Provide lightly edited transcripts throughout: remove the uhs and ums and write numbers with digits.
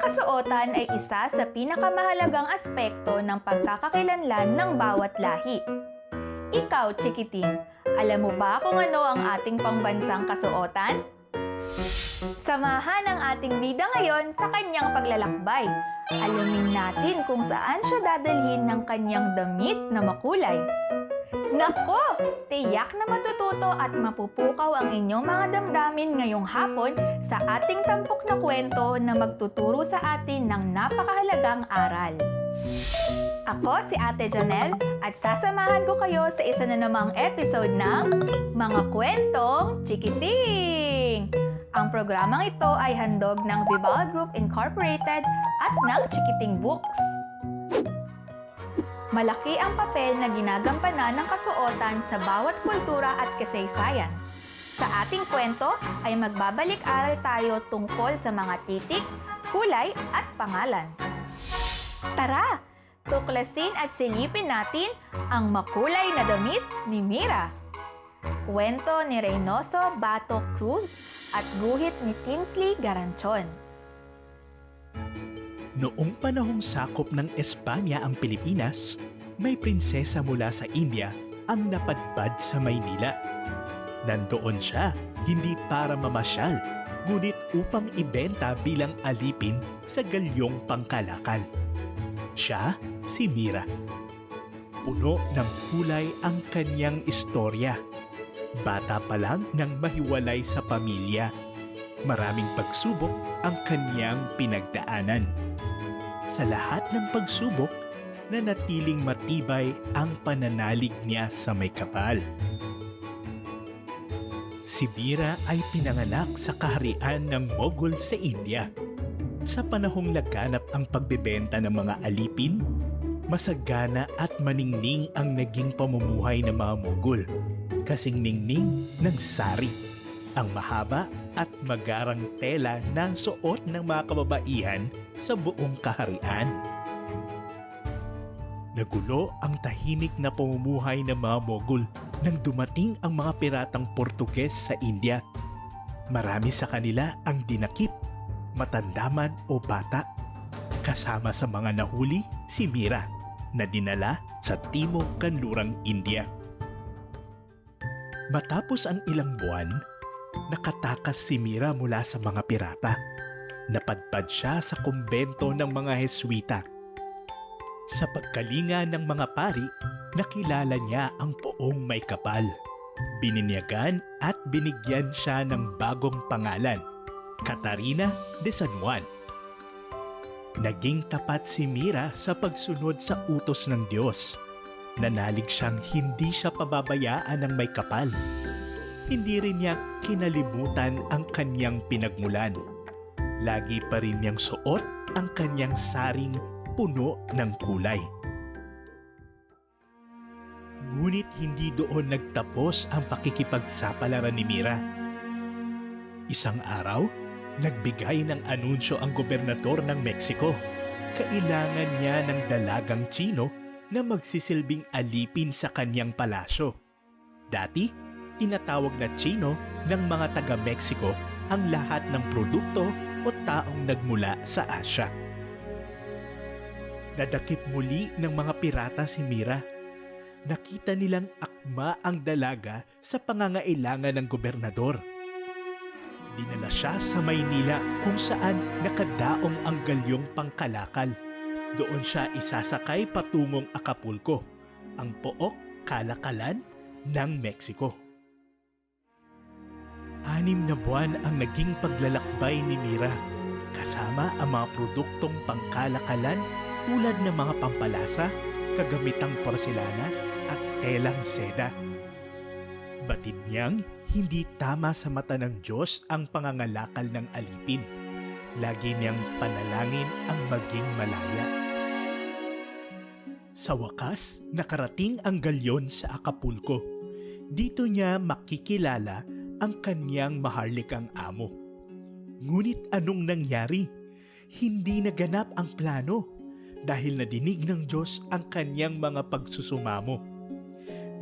kasuotan ay isa sa pinakamahalagang aspekto ng pagkakakilanlan ng bawat lahi. Ikaw, Chikiting, alam mo ba kung ano ang ating pambansang kasuotan? Samahan ang ating bida ngayon sa kanyang paglalakbay. Alamin natin kung saan siya dadalhin ng kanyang damit na makulay. Nako! Tiyak na matututo at mapupukaw ang inyong mga damdamin ngayong hapon sa ating tampok na kwento na magtuturo sa atin ng napakahalagang aral. Ako si Ate Janelle at sasamahan ko kayo sa isa na namang episode ng Mga Kwentong Chikiting! Ang programang ito ay handog ng Vibal Group Incorporated at ng Chikiting Books. Malaki ang papel na ginagampanan ng kasuotan sa bawat kultura at kasaysayan. Sa ating kwento ay magbabalik-aral tayo tungkol sa mga titik, kulay at pangalan. Tara! Tuklasin at silipin natin ang makulay na damit ni Mira. Kwento ni Reynoso Bato Cruz at guhit ni Tinsley Garanchon. Noong panahong sakop ng Espanya ang Pilipinas, may prinsesa mula sa India ang napadpad sa Maynila. Nandoon siya hindi para mamasyal, ngunit upang ibenta bilang alipin sa galyong pangkalakal. Siya si Mira. Puno ng kulay ang kanyang istorya. Bata pa lang nang mahiwalay sa pamilya. Maraming pagsubok ang kanyang pinagdaanan. Sa lahat ng pagsubok, nanatiling matibay ang pananalig niya sa may kapal. Si Mira ay pinanganak sa kaharian ng Mughal sa India. Sa panahong laganap ang pagbebenta ng mga alipin, masagana at maningning ang naging pamumuhay ng mga Mughal. Kasing ningning ng sari, ang mahaba at magarang tela ng suot ng mga kababaihan sa buong kaharian. Nagulo ang tahimik na pamumuhay ng mga Mughal nang dumating ang mga piratang Portuges sa India. Marami sa kanila ang dinakip, matandaman o bata. Kasama sa mga nahuli si Mira na dinala sa Timog Kanlurang India. Matapos ang ilang buwan, nakatakas si Mira mula sa mga pirata. Napadpad siya sa kumbento ng mga Heswita. Sa pagkalinga ng mga pari, nakilala niya ang poong may kapal. Bininyagan at binigyan siya ng bagong pangalan, Catarina de San Juan. Naging tapat si Mira sa pagsunod sa utos ng Diyos. Nanalig siyang hindi siya pababayaan ng may kapal. Hindi rin niya kinalimutan ang kanyang pinagmulan. Lagi pa rin niyang suot ang kanyang saring puno ng kulay. Ngunit hindi doon nagtapos ang pakikipagsapalaran ni Mira. Isang araw, nagbigay ng anunsyo ang gobernador ng Mexico. Kailangan niya ng dalagang Tsino na magsisilbing alipin sa kanyang palasyo. Dati, tinatawag na Tsino ng mga taga-Mexico ang lahat ng produkto o taong nagmula sa Asya. Nadakip muli ng mga pirata si Mira. Nakita nilang akma ang dalaga sa pangangailangan ng gobernador. Dinala siya sa Maynila kung saan nakadaong ang galyong pangkalakal. Doon siya isasakay patungong Acapulco, ang pook kalakalan ng Mexico. 6 na buwan ang naging paglalakbay ni Mira, kasama ang mga produktong pangkalakalan tulad ng mga pampalasa, kagamitang porselana at telang seda. Batid niyang hindi tama sa mata ng Diyos ang pangangalakal ng alipin. Lagi niyang panalangin ang maging malaya. Sa wakas, nakarating ang galyon sa Acapulco. Dito niya makikilala ang kanyang maharlikang amo. Ngunit anong nangyari? Hindi naganap ang plano dahil nadinig ng Diyos ang kanyang mga pagsusumamo.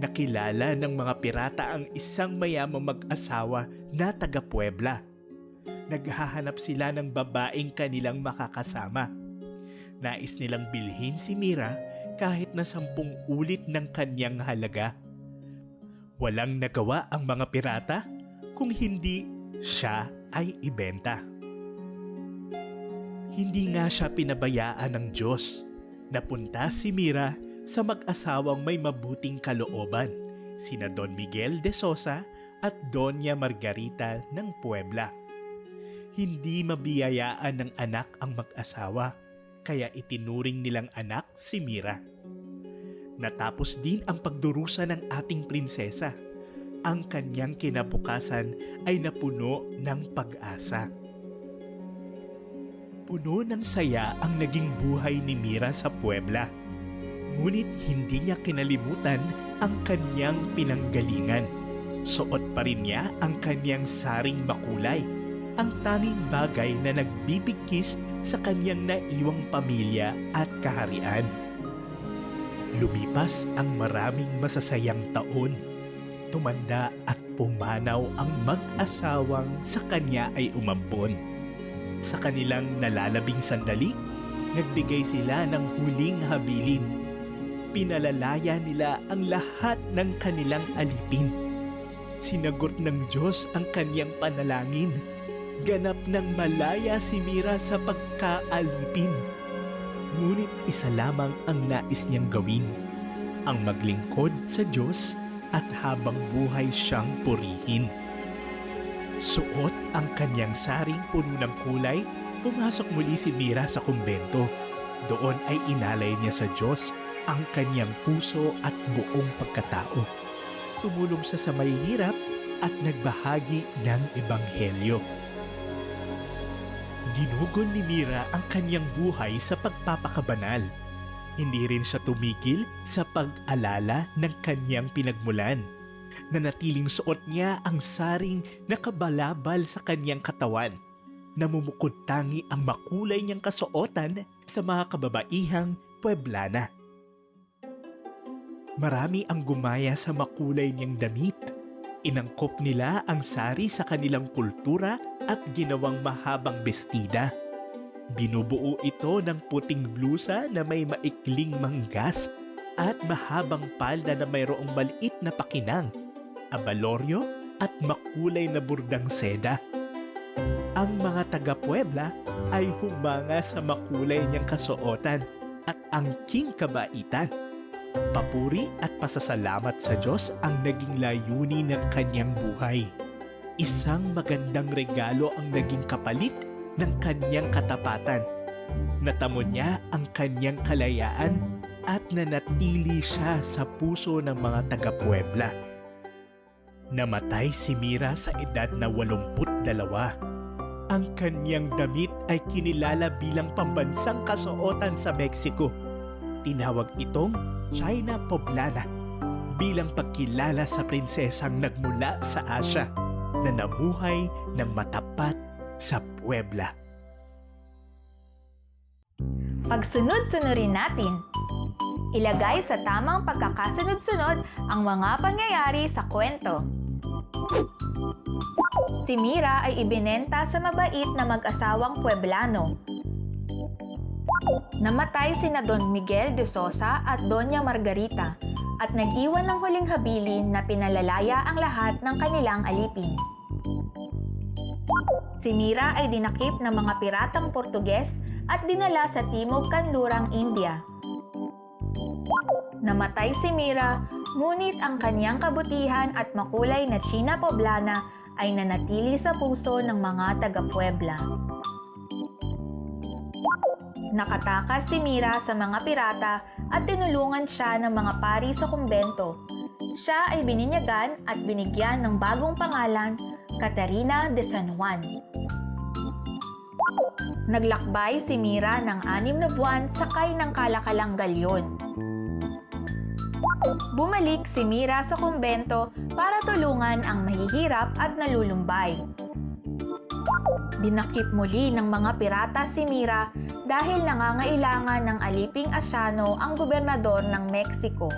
Nakilala ng mga pirata ang isang mayamang mag-asawa na taga Puebla. Naghahanap sila ng babaeng kanilang makakasama. Nais nilang bilhin si Mira kahit na 10 ulit ng kanyang halaga. Walang nagawa ang mga pirata kung hindi siya ay ibenta. Hindi nga siya pinabayaan ng Diyos. Napunta si Mira sa mag-asawang may mabuting kalooban, sina Don Miguel de Sosa at Doña Margarita ng Puebla. Hindi mabiyayaan ng anak ang mag-asawa, kaya itinuring nilang anak si Mira. Natapos din ang pagdurusa ng ating prinsesa. Ang kanyang kinabukasan ay napuno ng pag-asa. Puno ng saya ang naging buhay ni Mira sa Puebla. Ngunit hindi niya kinalimutan ang kanyang pinanggalingan. Suot pa rin niya ang kanyang saring makulay, ang tanging bagay na nagbibigkis sa kanyang naiwang pamilya at kaharian. Lumipas ang maraming masasayang taon. Tumanda at pumanaw ang mag-asawang sa kanya ay umampon. Sa kanilang nalalabing sandali, nagbigay sila ng huling habilin. Pinalalaya nila ang lahat ng kanilang alipin. Sinagot ng Diyos ang kanyang panalangin. Ganap ng malaya si Mira sa pagkaalipin. Ngunit isa lamang ang nais niyang gawin, ang maglingkod sa Diyos at habang buhay siyang purihin. Suot ang kanyang saring puno ng kulay, pumasok muli si Mira sa kumbento. Doon ay inalay niya sa Diyos ang kanyang puso at buong pagkatao. Tumulong siya sa mahihirap at nagbahagi ng ebanghelyo. Ginugon ni Mira ang kanyang buhay sa pagpapakabanal. Hindi rin siya tumigil sa pag-alala ng kanyang pinagmulan. Nanatiling suot niya ang saring nakabalabal sa kanyang katawan. Namumukod tangi ang makulay niyang kasuotan sa mga kababaihang Pueblana. Marami ang gumaya sa makulay niyang damit. Inangkop nila ang sari sa kanilang kultura at ginawang mahabang bestida. Binubuo ito ng puting blusa na may maikling manggas at mahabang palda na mayroong maliit na pakinang, abaloryo at makulay na burdang seda. Ang mga taga-Puebla ay humanga sa makulay niyang kasuotan at angking kabaitan. Papuri at pasasalamat sa Diyos ang naging layunin ng kanyang buhay. Isang magandang regalo ang naging kapalit ng kanyang katapatan. Natamo niya ang kanyang kalayaan at nanatili siya sa puso ng mga taga-Puebla. Namatay si Mira sa edad na 82. Ang kanyang damit ay kinilala bilang pambansang kasuotan sa Mexico. Tinawag itong China Poblana bilang pagkilala sa prinsesang nagmula sa Asia na namuhay ng matapat sa Puebla. Pagsunod-sunurin natin. Ilagay sa tamang pagkakasunod-sunod ang mga pangyayari sa kwento. Si Mira ay ibinenta sa mabait na mag-asawang Pueblano. Namatay sina Don Miguel de Sosa at Doña Margarita at nag-iwan ng huling habilin na pinalalaya ang lahat ng kanilang alipin. Si Mira ay dinakip ng mga piratang Portuges at dinala sa Timog Kanlurang India. Namatay si Mira, ngunit ang kanyang kabutihan at makulay na China Poblana ay nanatili sa puso ng mga taga-Puebla. Nakatakas si Mira sa mga pirata at tinulungan siya ng mga pari sa kumbento. Siya ay bininyagan at binigyan ng bagong pangalan, Catarina de San Juan. Naglakbay si Mira ng 6 na buwan sakay ng kalakalang galyon. Bumalik si Mira sa kumbento para tulungan ang mahihirap at nalulumbay. Dinakip muli ng mga pirata si Mira dahil nangangailangan ng aliping Asyano ang gobernador ng Mexico.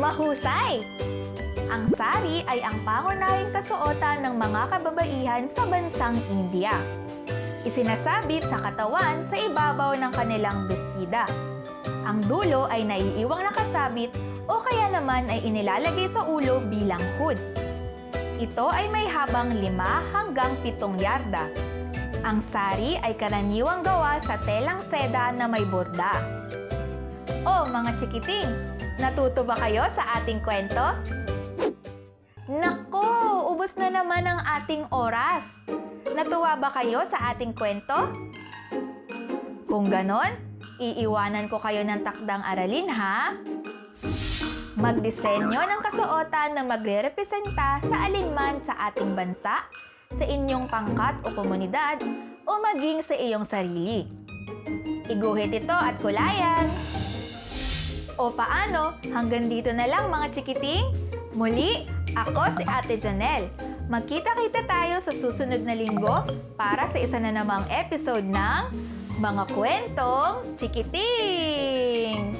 Mahusay! Ang sari ay ang pangunahing kasuotan ng mga kababaihan sa bansang India. Isinasabit sa katawan sa ibabaw ng kanilang bestida. Ang dulo ay naiiwang nakasabit o kaya naman ay inilalagay sa ulo bilang hood. Ito ay may habang 5 hanggang 7 yarda. Ang sari ay karaniwang gawa sa telang seda na may borda. O mga chikiting, natuto ba kayo sa ating kwento? Nako, ubos na naman ang ating oras. Natuwa ba kayo sa ating kwento? Kung ganon, iiwanan ko kayo ng takdang aralin ha? Magdisenyo ng kasuotan na magre-representa sa alinman sa ating bansa, sa inyong pangkat o komunidad, o maging sa iyong sarili. Iguhit ito at kulayan! O paano, hanggang dito na lang mga chikiting? Muli, ako si Ate Janelle. Magkita-kita tayo sa susunod na linggo para sa isa na namang episode ng Mga Kwentong Chikiting!